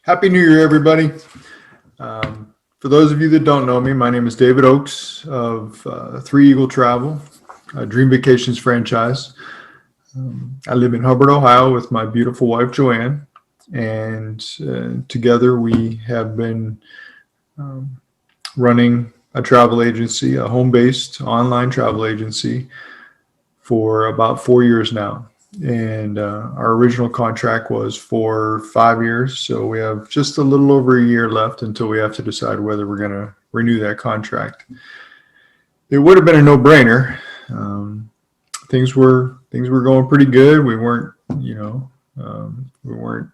Happy New Year, everybody. For those of you that don't know me, my name is David Oakes of Three Eagle Travel, a Dream Vacations franchise. I live in Hubbard, Ohio with my beautiful wife, Joanne, and together we have been running a travel agency, a home-based online travel agency for about 4 years now. And our original contract was for 5 years. So we have just a little over a year left until we have to decide whether we're going to renew that contract. It would have been a no-brainer. Things were going pretty good. We weren't, we weren't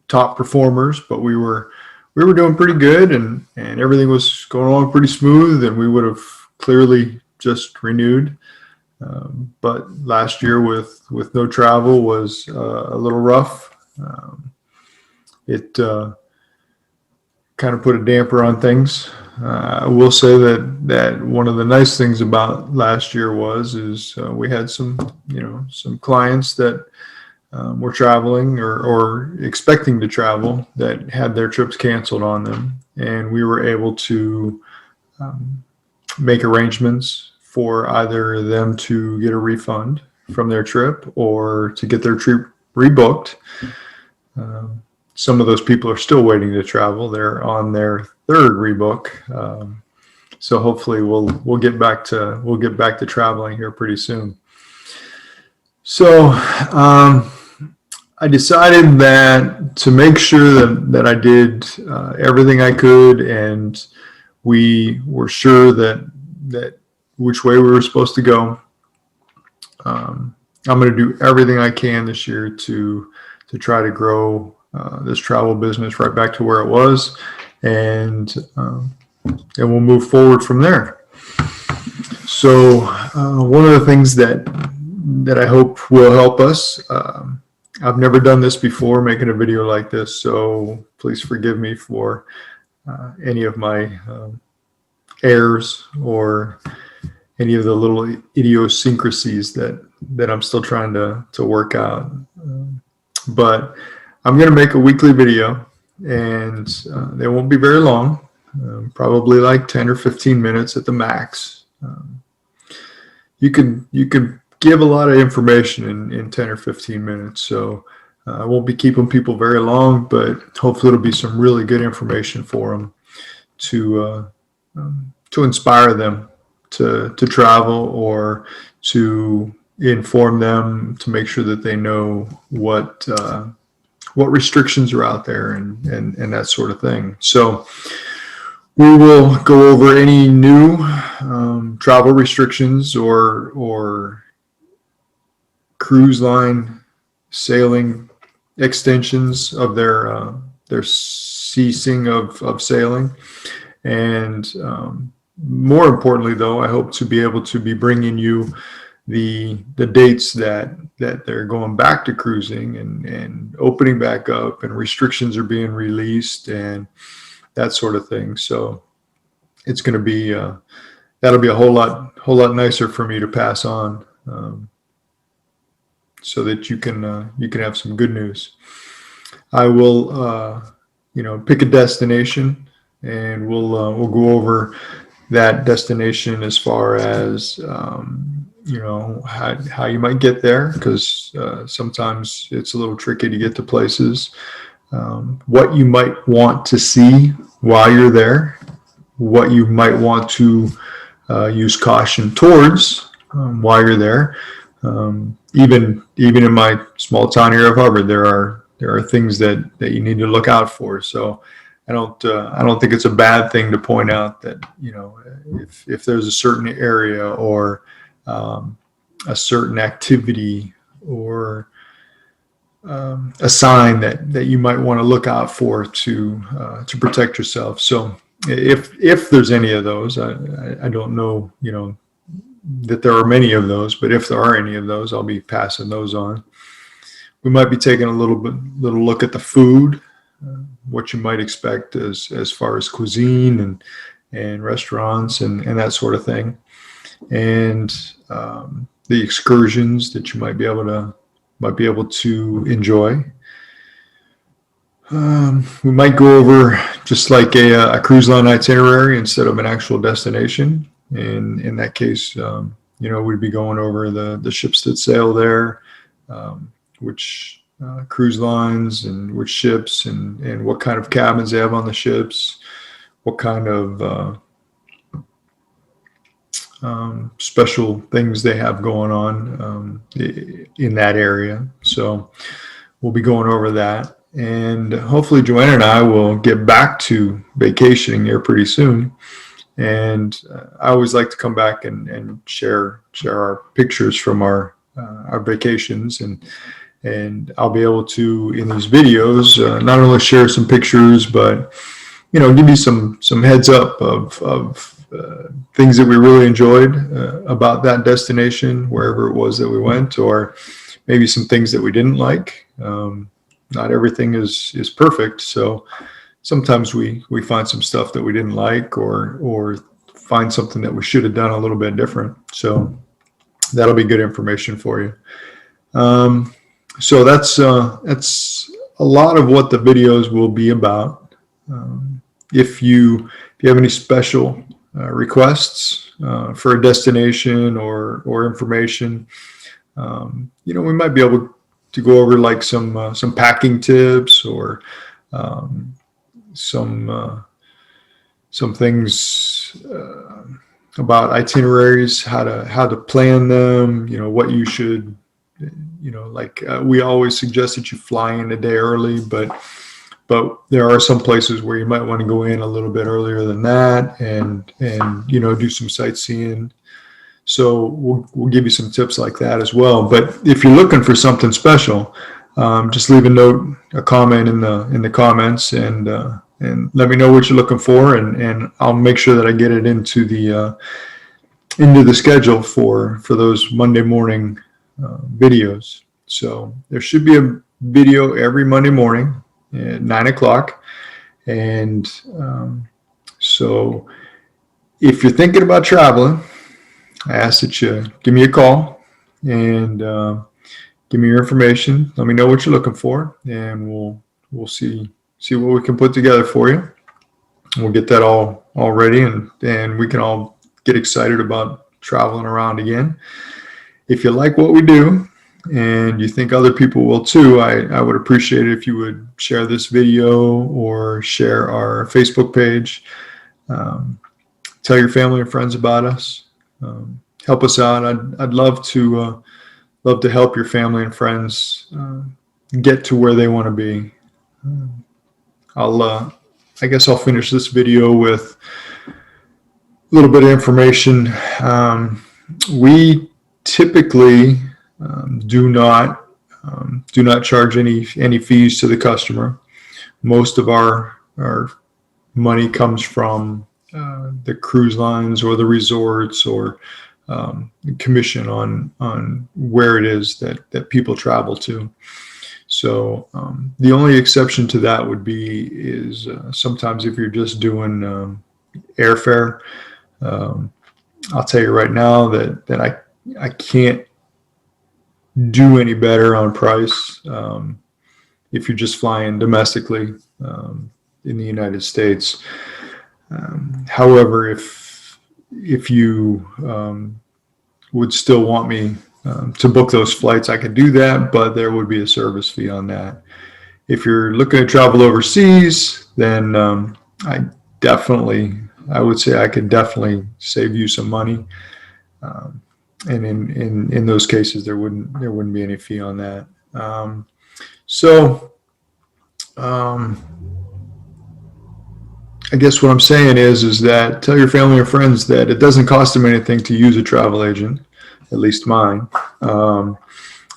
top performers, but we were doing pretty good, and everything was going along pretty smooth, and we would have clearly just renewed. But last year with no travel was a little rough. It kind of put a damper on things. I will say that one of the nice things about last year is we had some clients that were traveling or expecting to travel that had their trips canceled on them, and we were able to make arrangements for either them to get a refund from their trip or to get their trip rebooked. Some of those people are still waiting to travel. They're on their third rebook. So hopefully we'll get back to traveling here pretty soon. So I decided that to make sure that I did everything I could, and we were sure that which way we were supposed to go. I'm going to do everything I can this year to try to grow this travel business right back to where it was, and we'll move forward from there. So one of the things that I hope will help us. I've never done this before, making a video like this, so please forgive me for any of my errors or any of the little idiosyncrasies that I'm still trying to work out. But I'm going to make a weekly video, and they won't be very long, probably like 10 or 15 minutes at the max. You can give a lot of information in 10 or 15 minutes, so I won't be keeping people very long, but hopefully it'll be some really good information for them to inspire them to travel, or to inform them to make sure that they know what restrictions are out there and that sort of thing. So we will go over any new travel restrictions or cruise line sailing extensions of their ceasing of sailing. And more importantly, though, I hope to be able to be bringing you the dates that they're going back to cruising and opening back up, and restrictions are being released and that sort of thing. So it's going to be that'll be a whole lot nicer for me to pass on, so that you can have some good news. I will pick a destination, and we'll go over that destination as far as how you might get there, because sometimes it's a little tricky to get to places. What you might want to see while you're there, what you might want to use caution towards while you're there. Even in my small town here of Hubbard, there are things that you need to look out for. So I don't think it's a bad thing to point out that if there's a certain area or a certain activity or a sign that you might want to look out for to protect yourself. So if there's any of those, I don't know that there are many of those, but if there are any of those, I'll be passing those on. We might be taking a little look at the food, what you might expect as far as cuisine and restaurants and that sort of thing, and the excursions that you might be able to enjoy. We might go over just like a cruise line itinerary instead of an actual destination. And in that case, we'd be going over the ships that sail there, which cruise lines and which ships and what kind of cabins they have on the ships, what kind of special things they have going on in that area. So we'll be going over that. And hopefully Joanna and I will get back to vacationing here pretty soon. And I always like to come back and share our pictures from our vacations, and I'll be able to, in these videos, not only share some pictures, but give you some heads up of things that we really enjoyed about that destination, wherever it was that we went, or maybe some things that we didn't like. Not everything is perfect, so sometimes we find some stuff that we didn't like, or find something that we should have done a little bit different. So that'll be good information for you. So that's a lot of what the videos will be about. If you have any special requests for a destination or information, we might be able to go over like some packing tips, or some things about itineraries, how to plan them, what you should, we always suggest that you fly in a day early, but there are some places where you might want to go in a little bit earlier than that, and do some sightseeing. So we'll give you some tips like that as well. But if you're looking for something special, just leave a comment in the comments, and let me know what you're looking for, and I'll make sure that I get it into the schedule for those Monday morning videos. So there should be a video every Monday morning at 9 o'clock. And so if you're thinking about traveling, I ask that you give me a call and give me your information. Let me know what you're looking for, and we'll see what we can put together for you. We'll get that all ready, and we can all get excited about traveling around again. If you like what we do and you think other people will too, I would appreciate it if you would share this video or share our Facebook page. Tell your family and friends about us. Help us out. I'd love to help your family and friends get to where they want to be. I guess I'll finish this video with a little bit of information. We typically do not charge any fees to the customer. Most of our money comes from the cruise lines or the resorts, or commission on where it is that people travel to. So the only exception to that would be sometimes if you're just doing airfare. I'll tell you right now that I can't do any better on price if you're just flying domestically in the United States. However, if you would still want me to book those flights, I could do that, but there would be a service fee on that. If you're looking to travel overseas, then I would say I could definitely save you some money. And in those cases, there wouldn't be any fee on that. I guess what I'm saying is that tell your family and friends that it doesn't cost them anything to use a travel agent, at least mine.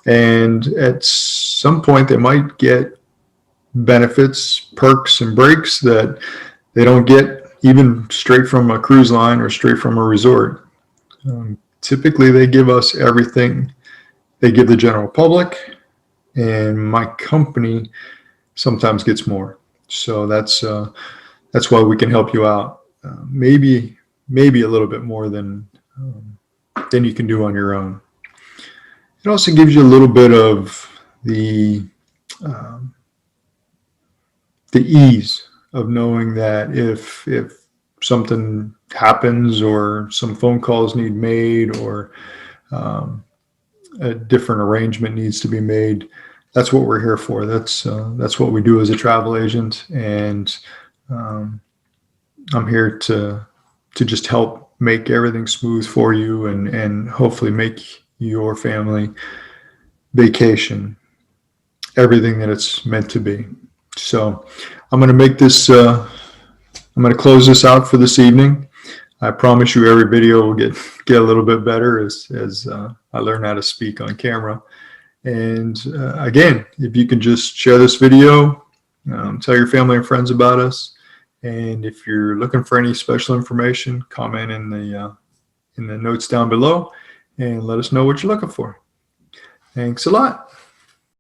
And at some point, they might get benefits, perks, and breaks that they don't get even straight from a cruise line or straight from a resort. Typically, they give us everything. They give the general public, and my company sometimes gets more. So that's why we can help you out. Maybe a little bit more than you can do on your own. It also gives you a little bit of the the ease of knowing that if something happens or some phone calls need made or a different arrangement needs to be made, that's what we're here for. That's what we do as a travel agent, and I'm here to just help make everything smooth for you and hopefully make your family vacation everything that it's meant to be. So I'm going to make this, I'm going to close this out for this evening. I promise you every video will get a little bit better as I learn how to speak on camera. And again, if you can just share this video, tell your family and friends about us. And if you're looking for any special information, comment in the notes down below and let us know what you're looking for. Thanks a lot.